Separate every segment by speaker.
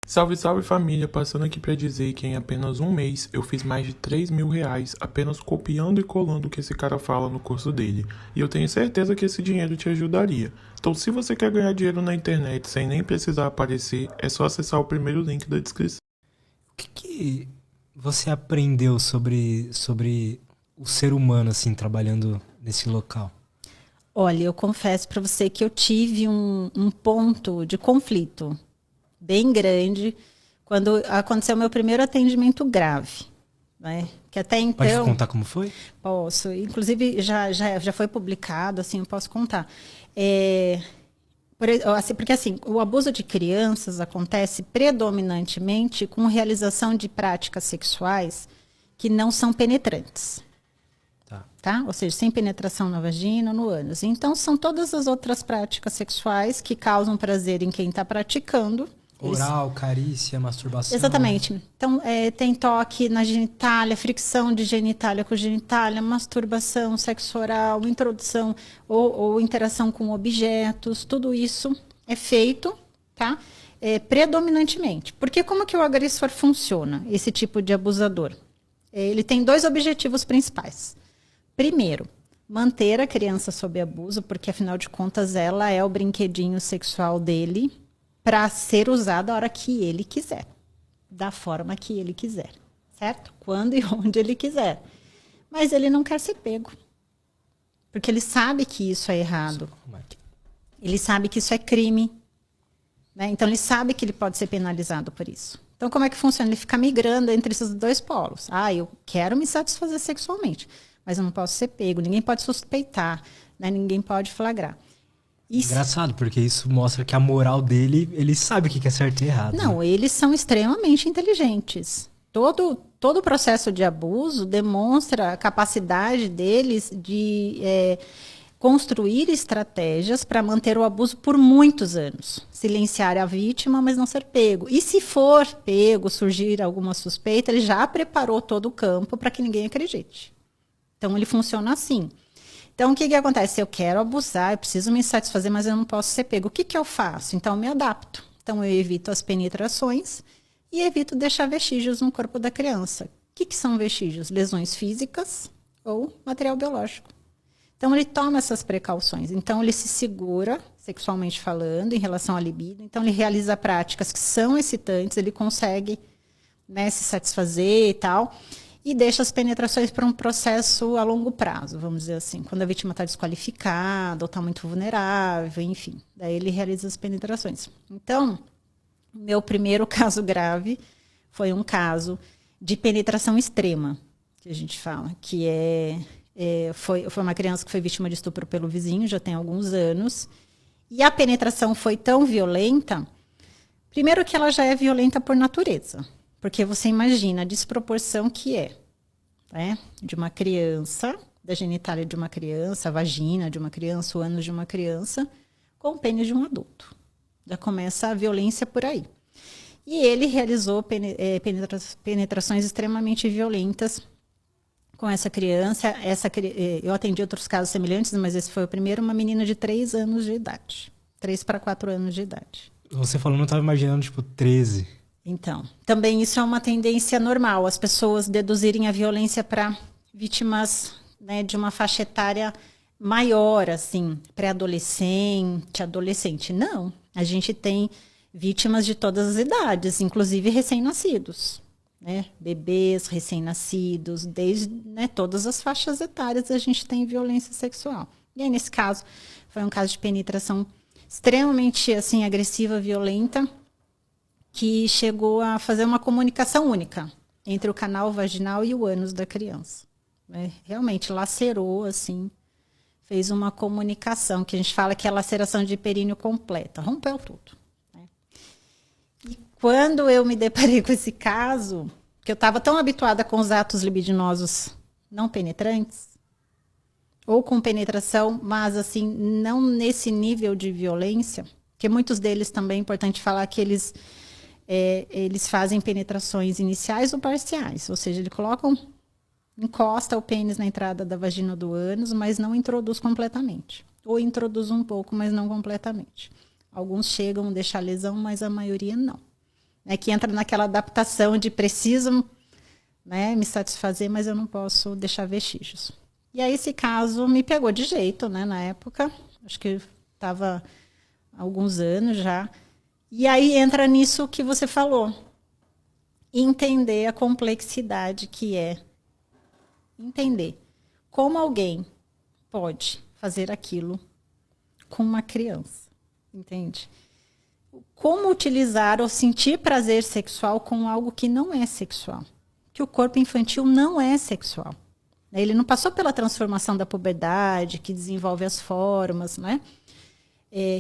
Speaker 1: Salve, salve família, passando aqui pra dizer que em apenas um mês eu fiz mais de R$ 3.000 apenas copiando e colando o que esse cara fala no curso dele. E eu tenho certeza que esse dinheiro te ajudaria. Então se você quer ganhar dinheiro na internet sem nem precisar aparecer, é só acessar o primeiro link da descrição.
Speaker 2: O que você aprendeu sobre o ser humano, assim, trabalhando nesse local?
Speaker 3: Olha, eu confesso para você que eu tive um ponto de conflito bem grande quando aconteceu meu primeiro atendimento grave, né? Que até
Speaker 2: Pode
Speaker 3: então,
Speaker 2: contar como foi?
Speaker 3: posso, inclusive já foi publicado, assim, eu posso contar. É, porque assim, o abuso de crianças acontece predominantemente com realização de práticas sexuais que não são penetrantes.
Speaker 2: Tá.
Speaker 3: Tá? Ou seja, sem penetração na vagina ou no ânus. Então, são todas as outras práticas sexuais que causam prazer em quem está praticando.
Speaker 2: Oral, carícia, masturbação.
Speaker 3: Exatamente. Então, tem toque na genitália, fricção de genitália com genitália, masturbação, sexo oral, introdução ou interação com objetos. Tudo isso é feito, tá? Predominantemente. Porque como que o agressor funciona, esse tipo de abusador? Ele tem dois objetivos principais. Primeiro, manter a criança sob abuso, porque afinal de contas ela é o brinquedinho sexual dele para ser usada a hora que ele quiser, da forma que ele quiser, certo? Quando e onde ele quiser. Mas ele não quer ser pego, porque ele sabe que isso é errado. Ele sabe que isso é crime, né? Então ele sabe que ele pode ser penalizado por isso. Então como é que funciona? Ele fica migrando entre esses dois polos. Ah, eu quero me satisfazer sexualmente, mas eu não posso ser pego, ninguém pode suspeitar, né? Ninguém pode flagrar.
Speaker 2: Engraçado, porque isso mostra que a moral dele, ele sabe o que é certo e errado.
Speaker 3: Não,
Speaker 2: né?
Speaker 3: eles são extremamente inteligentes. Todo o processo de abuso demonstra a capacidade deles de construir estratégias para manter o abuso por muitos anos. Silenciar a vítima, mas não ser pego. E se for pego, surgir alguma suspeita, ele já preparou todo o campo para que ninguém acredite. Então, ele funciona assim. Então, o que acontece? Eu quero abusar, eu preciso me satisfazer, mas eu não posso ser pego. O que eu faço? Então, eu me adapto. Então, eu evito as penetrações e evito deixar vestígios no corpo da criança. O que são vestígios? Lesões físicas ou material biológico. Então, ele toma essas precauções. Então, ele se segura, sexualmente falando, em relação à libido. Então, ele realiza práticas que são excitantes, ele consegue, né, se satisfazer e tal. E deixa as penetrações para um processo a longo prazo, vamos dizer assim. Quando a vítima está desqualificada ou está muito vulnerável, enfim. Daí ele realiza as penetrações. Então, meu primeiro caso grave foi um caso de penetração extrema, que a gente fala, que foi uma criança que foi vítima de estupro pelo vizinho, já tem alguns anos. E a penetração foi tão violenta, primeiro que ela já é violenta por natureza. Porque você imagina a desproporção que é, né? De uma criança, da genitália de uma criança, a vagina de uma criança, o ânus de uma criança, com o pênis de um adulto. Já começa a violência por aí. E ele realizou penetrações extremamente violentas com essa criança. Eu atendi outros casos semelhantes, mas esse foi o primeiro, uma menina de 3 anos de idade. 3 para 4 anos de idade.
Speaker 2: Você falou, não estava imaginando, tipo, 13.
Speaker 3: Então, também isso é uma tendência normal, as pessoas deduzirem a violência para vítimas, né, de uma faixa etária maior, assim, pré-adolescente, adolescente. Não, a gente tem vítimas de todas as idades, inclusive recém-nascidos, né? Bebês, recém-nascidos, desde, né, todas as faixas etárias a gente tem violência sexual. E aí, nesse caso, foi um caso de penetração extremamente, assim, agressiva, violenta, que chegou a fazer uma comunicação única entre o canal vaginal e o ânus da criança. Né? Realmente lacerou, assim, fez uma comunicação, que a gente fala que é laceração de períneo completa, rompeu tudo. Né? E quando eu me deparei com esse caso, que eu estava tão habituada com os atos libidinosos não penetrantes, ou com penetração, mas assim, não nesse nível de violência, que muitos deles também é importante falar que eles fazem penetrações iniciais ou parciais, ou seja, eles encosta o pênis na entrada da vagina ou do ânus, mas não introduz completamente. Ou introduz um pouco, mas não completamente. Alguns chegam a deixar lesão, mas a maioria não. né, que entra naquela adaptação de preciso, né, me satisfazer, mas eu não posso deixar vestígios. E aí esse caso me pegou de jeito, né, na época, acho que estava há alguns anos já. E aí entra nisso que você falou, entender a complexidade que é entender como alguém pode fazer aquilo com uma criança, entende? Como utilizar ou sentir prazer sexual com algo que não é sexual. Que o corpo infantil não é sexual. Ele não passou pela transformação da puberdade, que desenvolve as formas, né?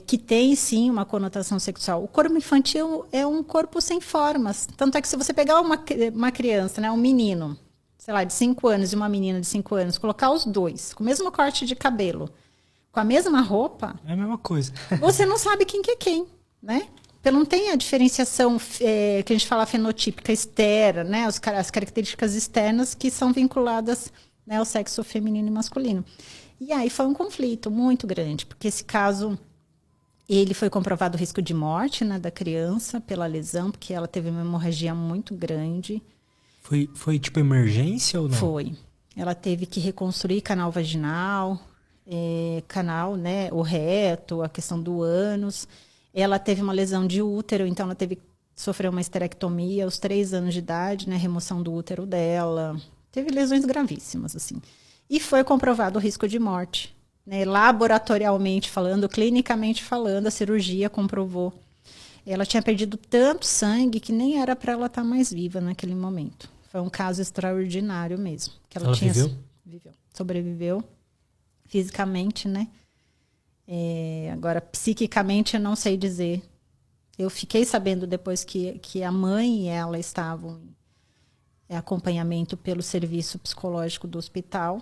Speaker 3: Que tem, sim, uma conotação sexual. O corpo infantil é um corpo sem formas. Tanto é que se você pegar uma criança, né, um menino, sei lá, de 5 anos e uma menina de 5 anos, colocar os dois, com o mesmo corte de cabelo, com a mesma roupa...
Speaker 2: É a mesma coisa.
Speaker 3: Você não sabe quem que é quem, né? Não tem a diferenciação que a gente fala fenotípica externa, né? As características externas que são vinculadas, né, ao sexo feminino e masculino. E aí foi um conflito muito grande, porque esse caso, ele foi comprovado o risco de morte, né, da criança pela lesão, porque ela teve uma hemorragia muito grande.
Speaker 2: Foi tipo emergência ou não?
Speaker 3: Foi. Ela teve que reconstruir canal vaginal, canal, né, o reto, a questão do ânus. Ela teve uma lesão de útero, então ela teve que sofrer uma esterectomia aos 3 anos de idade, né, remoção do útero dela. Teve lesões gravíssimas, assim. E foi comprovado o risco de morte, né, laboratorialmente falando, clinicamente falando, a cirurgia comprovou. Ela tinha perdido tanto sangue que nem era para ela estar mais viva naquele momento. Foi um caso extraordinário mesmo. Que ela tinha,
Speaker 2: viveu?
Speaker 3: Viveu. Sobreviveu fisicamente, né? Agora, psiquicamente, eu não sei dizer. Eu fiquei sabendo depois que a mãe e ela estavam em acompanhamento pelo serviço psicológico do hospital.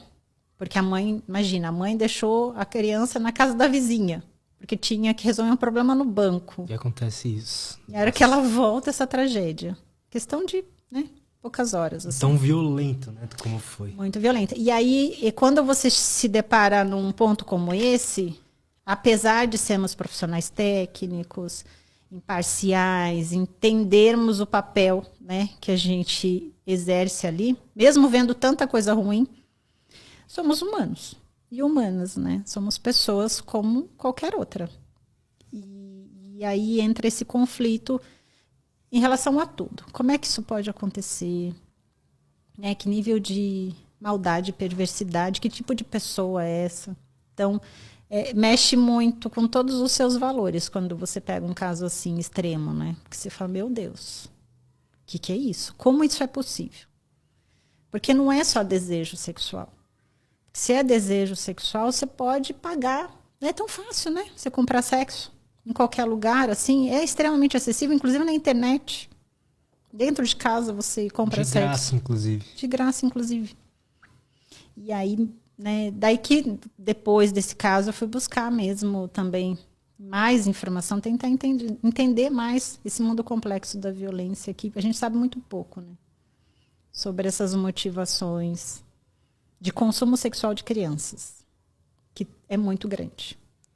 Speaker 3: Porque a mãe, imagina, a mãe deixou a criança na casa da vizinha. Porque tinha que resolver um problema no banco.
Speaker 2: E acontece isso.
Speaker 3: E era que ela volta essa tragédia. Questão de, né, poucas horas. Assim.
Speaker 2: Tão violento, né? Como foi.
Speaker 3: Muito violenta. E aí, quando você se depara num ponto como esse, apesar de sermos profissionais técnicos, imparciais, entendermos o papel, né, que a gente exerce ali, mesmo vendo tanta coisa ruim, somos humanos e humanas, né? Somos pessoas como qualquer outra. E aí entra esse conflito em relação a tudo. Como é que isso pode acontecer? Né? Que nível de maldade, perversidade, que tipo de pessoa é essa? Então, mexe muito com todos os seus valores quando você pega um caso assim extremo, né? Porque você fala, meu Deus, o que é isso? Como isso é possível? Porque não é só desejo sexual. Se é desejo sexual, você pode pagar. Não é tão fácil, né? Você comprar sexo em qualquer lugar, assim, é extremamente acessível, inclusive na internet. Dentro de casa você compra sexo.
Speaker 2: De graça, inclusive.
Speaker 3: De graça, inclusive. E aí, né, daí que depois desse caso eu fui buscar mesmo também mais informação, tentar entender mais esse mundo complexo da violência que a gente sabe muito pouco, né? Sobre essas motivações de consumo sexual de crianças, que é muito grande.